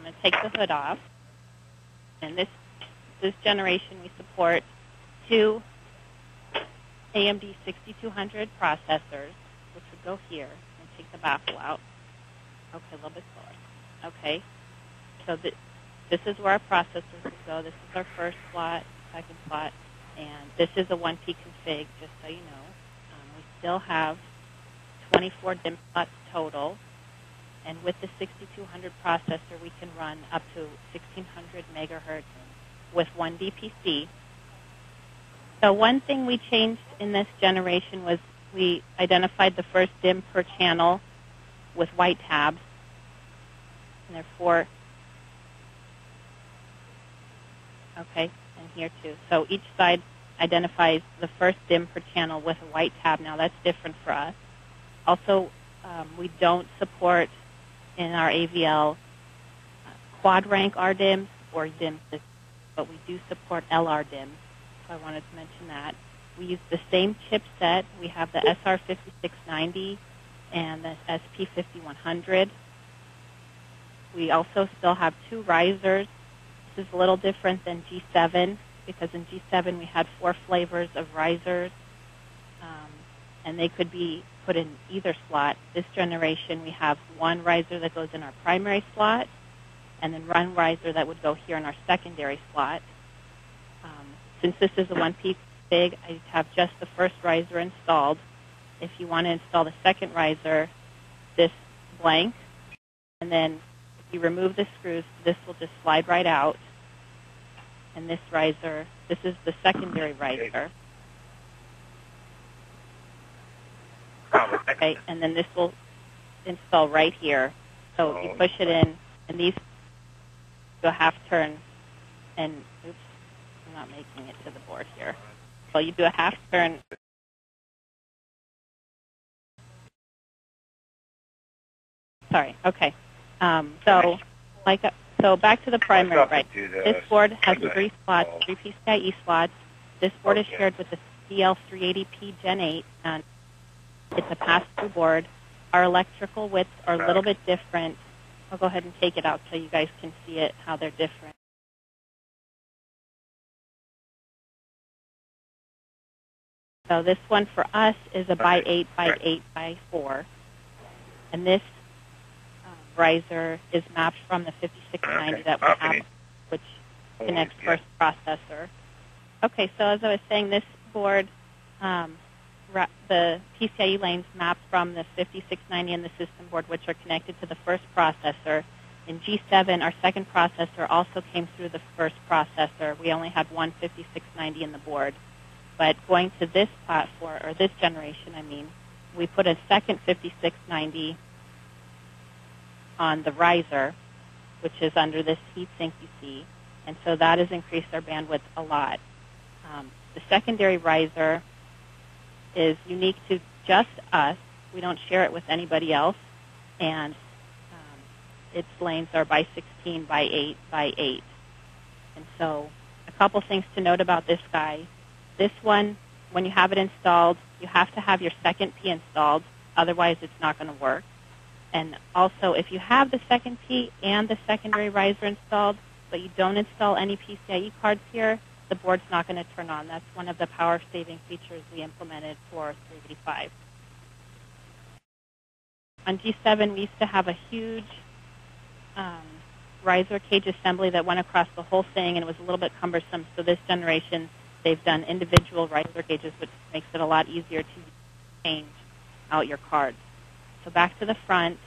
I'm going to take the hood off. And this generation, we support 2 AMD 6200 processors, which would go here, and take the baffle out. Okay, a little bit slower. Okay, so this is where our processors would go. This is our first slot, second slot, and this is a 1P config, just so you know. We still have 24 DIMM slots total, and with the 6200 processor, we can run up to 1600 megahertz with 1 DPC. So one thing we changed in this generation was we identified the first DIMM per channel with white tabs, and therefore, okay, and here too. So each side identifies the first DIMM per channel with a white tab. Now that's different for us. Also, we don't support in our AVL quad rank RDIMMs or DIMMs, but we do support LR DIMMs. So I wanted to mention that. We use the same chipset. We have the SR5690 and the SP5100. We also still have 2 risers. This is a little different than G7 because in G7 we had 4 flavors of risers, and they could be put in either slot. This generation we have 1 riser that goes in our primary slot, and then 1 riser that would go here in our secondary slot. Since this is a 1P config, I have just the first riser installed. If you want to install the second riser, this blank, and then if you remove the screws, this will just slide right out. And this riser, this is the secondary riser. Okay, and then this will install right here. So you push it in, and these do a half turn, and oops, I'm not making it to the board here. So you do a half turn. Sorry. Okay. So back to the primary, right? This board has 3 slots, 3 PCIe slots. This board is shared with the DL380p Gen 8, and it's a pass-through board. Our electrical widths are a little bit different. I'll go ahead and take it out so you guys can see it, how they're different. So this one for us is a by 8 by 8 by 4. And this riser is mapped from the 5690 that we have, which connects to our processor. Okay, so as I was saying, this board, the PCIe lanes map from the 5690 and the system board, which are connected to the first processor. In G7, our second processor also came through the first processor. We only had one 5690 in the board. But going to this platform, or this generation, I mean, we put a second 5690 on the riser, which is under this heatsink you see, and so that has increased our bandwidth a lot. The secondary riser is unique to just us. We don't share it with anybody else, and its lanes are by 16 by 8 by 8. And so a couple things to note about this guy. This one, when you have it installed, you have to have your second P installed, otherwise it's not going to work. And also, if you have the second P and the secondary riser installed, but you don't install any PCIe cards here, the board's not going to turn on. That's one of the power-saving features we implemented for 385. On G7, we used to have a huge riser cage assembly that went across the whole thing, and it was a little bit cumbersome. So this generation, they've done individual riser cages, which makes it a lot easier to change out your cards. So back to the front,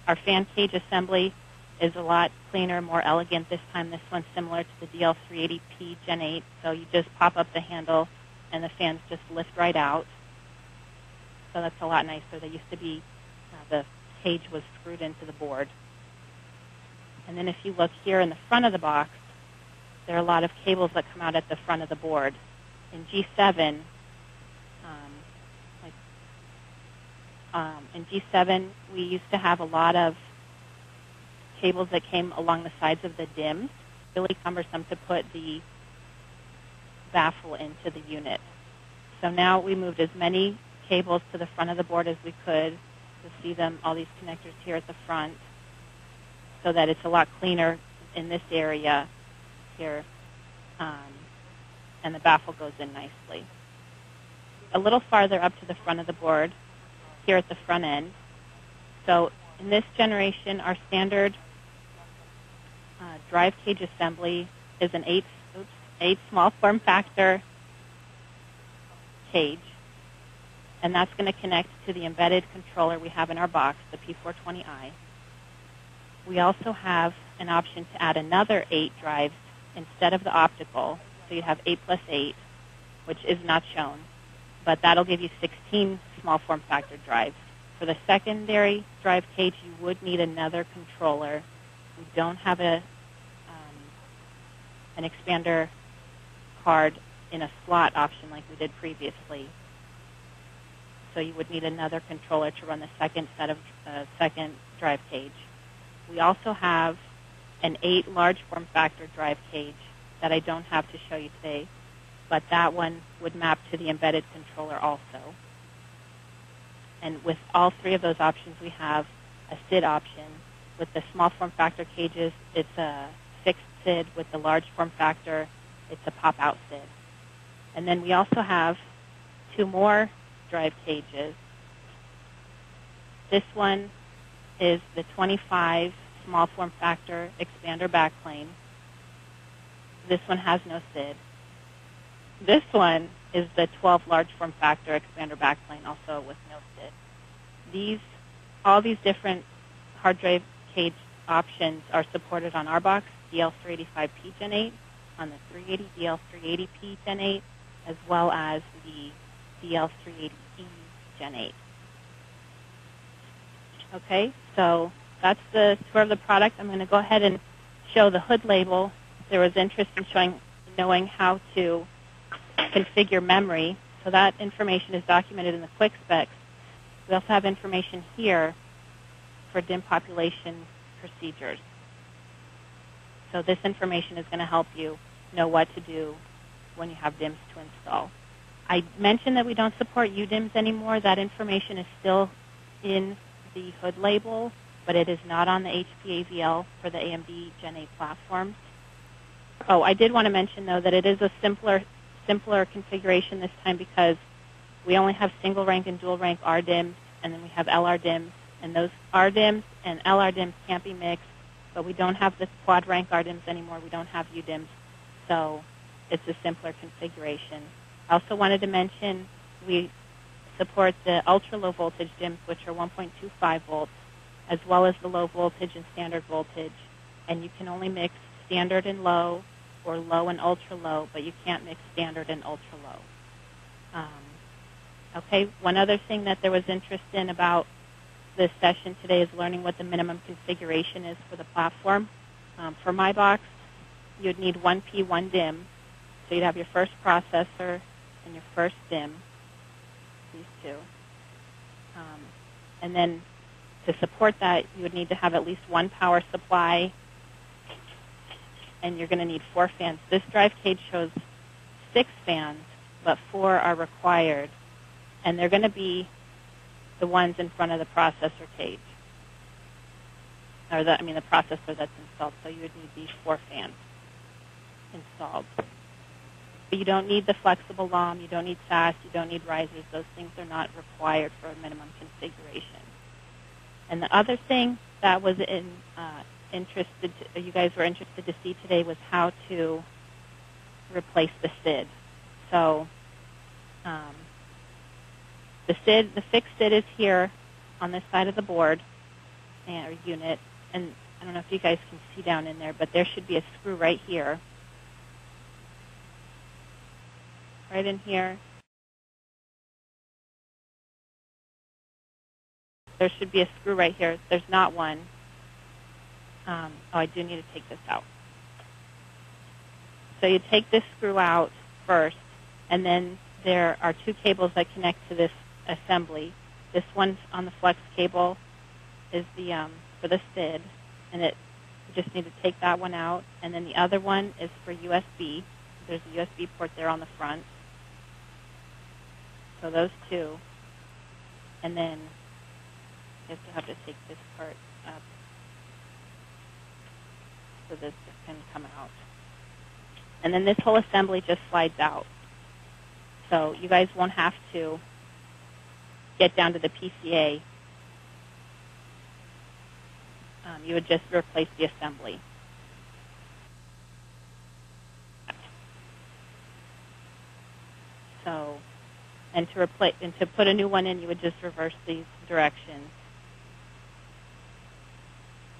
our fan cage assembly is a lot cleaner, more elegant this time. This one's similar to the DL380p Gen 8. So you just pop up the handle, and the fans just lift right out. So that's a lot nicer. They used to be, the cage was screwed into the board. And then if you look here in the front of the box, there are a lot of cables that come out at the front of the board. In G7, we used to have a lot of cables that came along the sides of the DIMMs. Really cumbersome to put the baffle into the unit. So now we moved as many cables to the front of the board as we could. You'll see them, all these connectors here at the front. so that it's a lot cleaner in this area here, and the baffle goes in nicely. A little farther up to the front of the board, here at the front end. So in this generation, our standard drive cage assembly is an 8 small form factor cage, and that's going to connect to the embedded controller we have in our box, the P420i. We also have an option to add another 8 drives instead of the optical, so you have 8 plus 8, which is not shown, but that'll give you 16 small form factor drives. For the secondary drive cage, you would need another controller. We don't have an expander card in a slot option like we did previously. So you would need another controller to run the second set of second drive cage. We also have an 8 large form factor drive cage that I don't have to show you today, but that one would map to the embedded controller also. And with all 3 of those options, we have a SID option. With the small form factor cages, it's a fixed SID. With the large form factor, it's a pop-out SID. And then we also have 2 more drive cages. This one is the 25 small form factor expander backplane. This one has no SID. This one is the 12 large form factor expander backplane, also with no SID. All these different hard drive cage options are supported on our box, DL385p Gen 8, on the 380 DL380p Gen 8, as well as the DL380E Gen 8. Okay, so that's the tour of the product. I'm going to go ahead and show the hood label. There was interest in knowing how to configure memory, so that information is documented in the quick specs. We also have information here for DIMM population procedures. So this information is going to help you know what to do when you have DIMMs to install. I mentioned that we don't support UDIMMs anymore. That information is still in the hood label, but it is not on the HP AVL for the AMD Gen 8 platforms. Oh, I did want to mention, though, that it is a simpler configuration this time because we only have single rank and dual rank RDIMMs, and then we have LRDIMMs, and those RDIMMs and LRDIMMs can't be mixed, but we don't have the quad rank RDIMMs anymore. We don't have UDIMMs, so it's a simpler configuration. I also wanted to mention we support the ultra-low voltage DIMMs, which are 1.25 volts, as well as the low voltage and standard voltage, and you can only mix standard and low or low and ultra-low, but you can't mix standard and ultra-low. Okay, one other thing that there was interest in about this session today is learning what the minimum configuration is for the platform. For my box, you'd need 1P, 1 DIMM, so you'd have your first processor and your first DIMM, these two. And then to support that, you would need to have at least 1 power supply, and you're going to need 4 fans. This drive cage shows 6 fans, but 4 are required, and they're going to be the ones in front of the processor cage, or the processor that's installed. So you would need these 4 fans installed. But you don't need the flexible LOM, you don't need SAS, you don't need risers. Those things are not required for a minimum configuration. And the other thing that was you guys were interested to see today was how to replace the SID. So the fixed SID is here on this side of the board or unit, and I don't know if you guys can see down in there, but there should be a screw right here. Right in here. There should be a screw right here. There's not one. I do need to take this out. So you take this screw out first, and then there are 2 cables that connect to this assembly. This one on the flex cable is the for the SID, and you just need to take that one out. And then the other one is for USB. There's a USB port there on the front. So those 2. And then you have to take this part up. so this can come out. And then this whole assembly just slides out. So you guys won't have to get down to the PCA. You would just replace the assembly. So, and to put a new one in, you would just reverse these directions.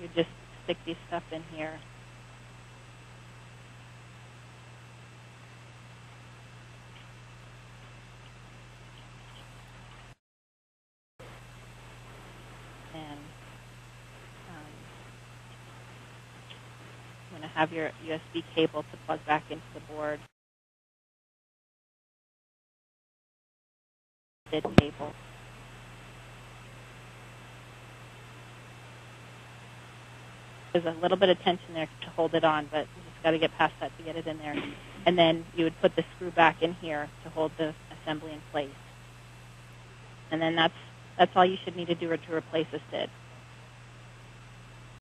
You just stick these stuff in here. And you're going to have your USB cable to plug back into the board. Cable. There's a little bit of tension there to hold it on, but you just got to get past that to get it in there. And then you would put the screw back in here to hold the assembly in place. And then that's all you should need to do to replace this lid.